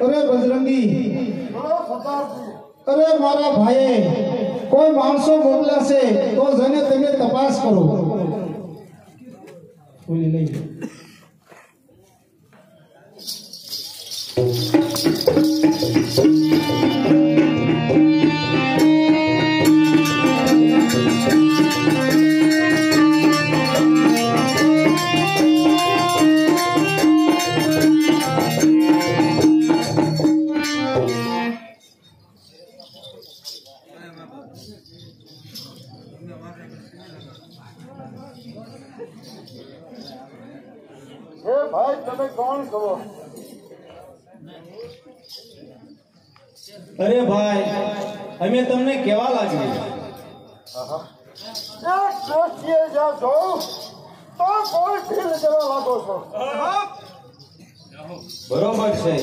अरे बजरंगी, बोलो सरदारजी। अरे मारा भाई कोई माणसो मोकल्या से तो जने તમે તપાસ કરો. બોલી લઈ. भाई તમે કોણ છો? अरे भाई અમે તમને કેવા લાગી? એક દ્રષ્ટિએ જ્યાં જોઉં તો કોઈ ઢીલ જેવા લાગો છો. બરોબર છે.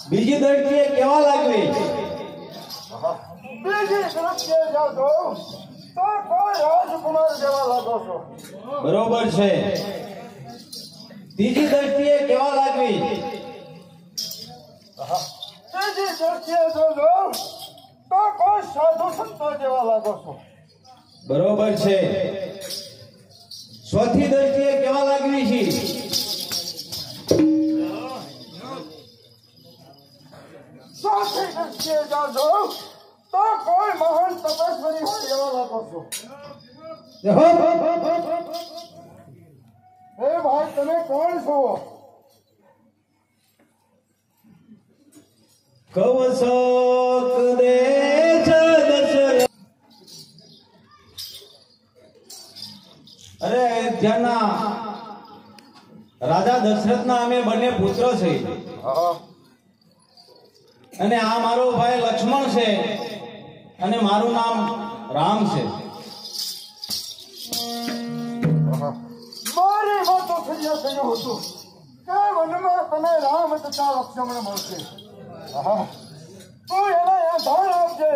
બીજી દ્રષ્ટિએ કેવા લાગવી? બીજી દ્રષ્ટિએ જ્યાં જોઉં તો કોઈ રાજકુમાર જેવા લાગો છો. બરોબર છે. ત્રીજી દ્રષ્ટિએ કેવા લાગવી? ત્રીજી દ્રષ્ટિએ જો જોઉં તો કોઈ સાધુ સંતો જેવા લાગો છો. બરોબર છે. ચોથી દ્રષ્ટિએ કેવા લાગવી છે? ચોથી દ્રષ્ટિએ જ્યાં જોઉં તો કોઈ મહાન તપસ્વી હોય એવા લાગો છો. હે ભાઈ તમે કોણ છો? કવસક દે દશરથ. અરે અયોધ્યાના રાજા દશરથના અમે બંને પુત્ર છે અને આ મારો ભાઈ લક્ષ્મણ છે અને મારું નામ રામ છે. મારી વાતો થયા થયું હતું કે વનમાં તને રામ તથા લક્ષ્મણ મળશે. તું એને ધન આપજે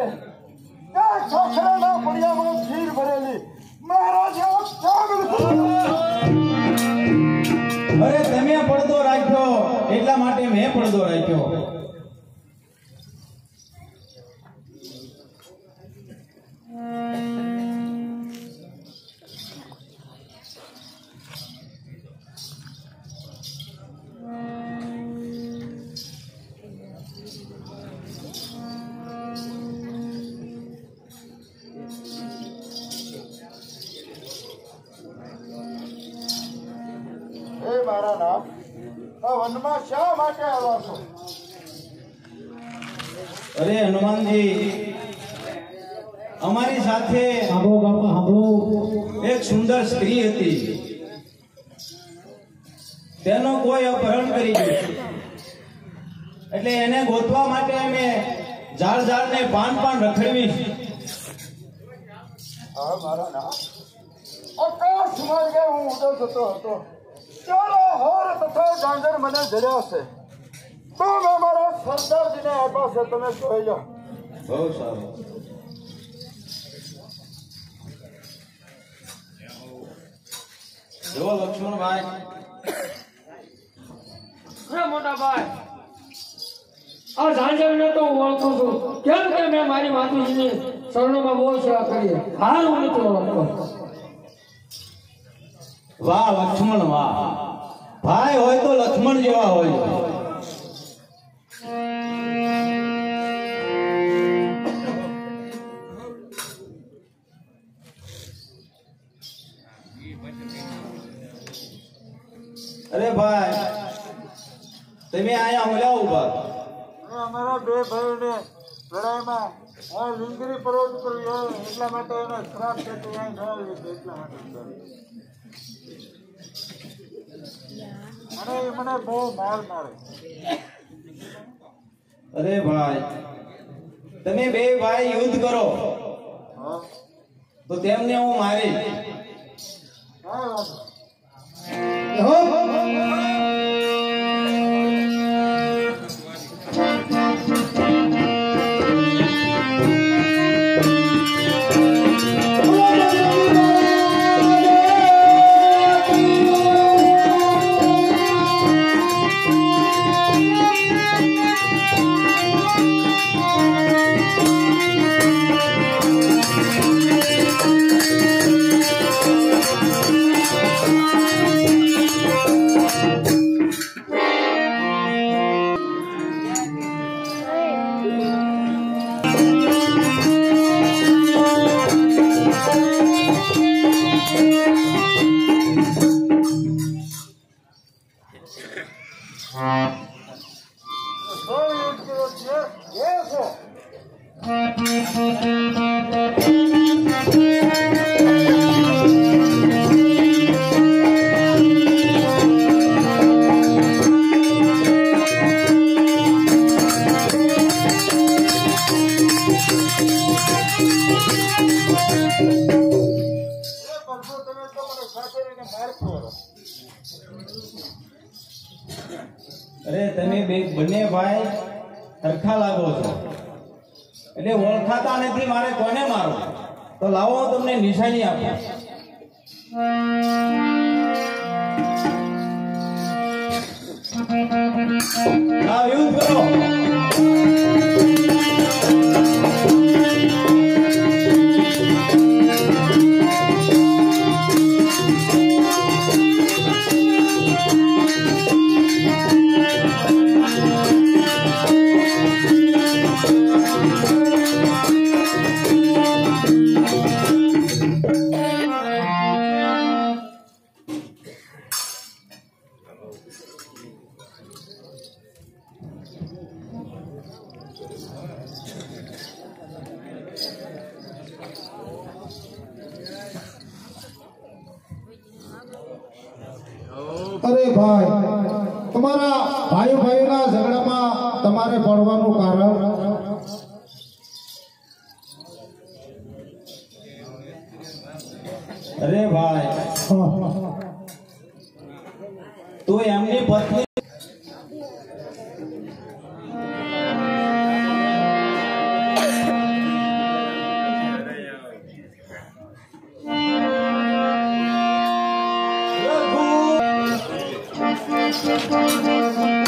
કે ખાખરાના પડિયામાં ખીર ભરેલી મહારાજે અરે તમે પડદો રાખ્યો એટલા માટે મેં પડદો રાખ્યો. હે મારા નામ આ વનમાં શા માટે આવ્યા છો? અરે હનુમાનજી, અમારી સાથે એક સુંદર સ્ત્રી હતી. તેનો કોઈ અપહરણ કરી ગયું એટલે એને ગોતવા માટે અમે ઝાડ ઝાડને પાન રખડવી. હા મારા નામ આકાશ માર્ગે હું ઉડો જતો હતો ત્યારે હોર તથા ડાંગર મને જડ્યા છે. તો મેં મારા સરદારજીને આપ્યા છે. તમે જોઈ લો. બહુ સારું. જો લક્ષ્મણભાઈ. મોટા ભાઈ આ ઝાંઝરને તો હું ઓળખું છું. કેમ કે મેં મારી માતુજીની શરણોમાં બહુ સેવા કરી. હાલ હું નથી ઓળખતો. વાહ લક્ષ્મણ વાહ. ભાઈ હોય તો લક્ષ્મણ જેવા હોય. અરે ભાઈ તમે આયા ઓલા ઉભા. અમારા બે ભાઈઓને લડાઈમાં આ લીંગરી પરોઢ કરવી હોય એટલા માટે એને શ્રાપ છે કે અહીં ન આવી એટલા માટે. અને એ મને બહુ માર મારે. અરે ભાઈ તમે બે ભાઈ યુદ્ધ કરો તો તેમને હું મારી. હા Thank you. તો મને સાથે રહીને મારતો હતો. અરે તમે બંને ભાઈ સરખા લાગો છો એટલે ઓળખાતા નથી. મારે કોને મારો તો લાવો હું તમને નિશાની આપું. યુદ્ધ કરો. અરે ભાઈ, તમારા ભાઈઓના ઝઘડામાં તમારે પડવાનું કારણ? અરે ભાઈ, તું એમની પત્ની Thank you.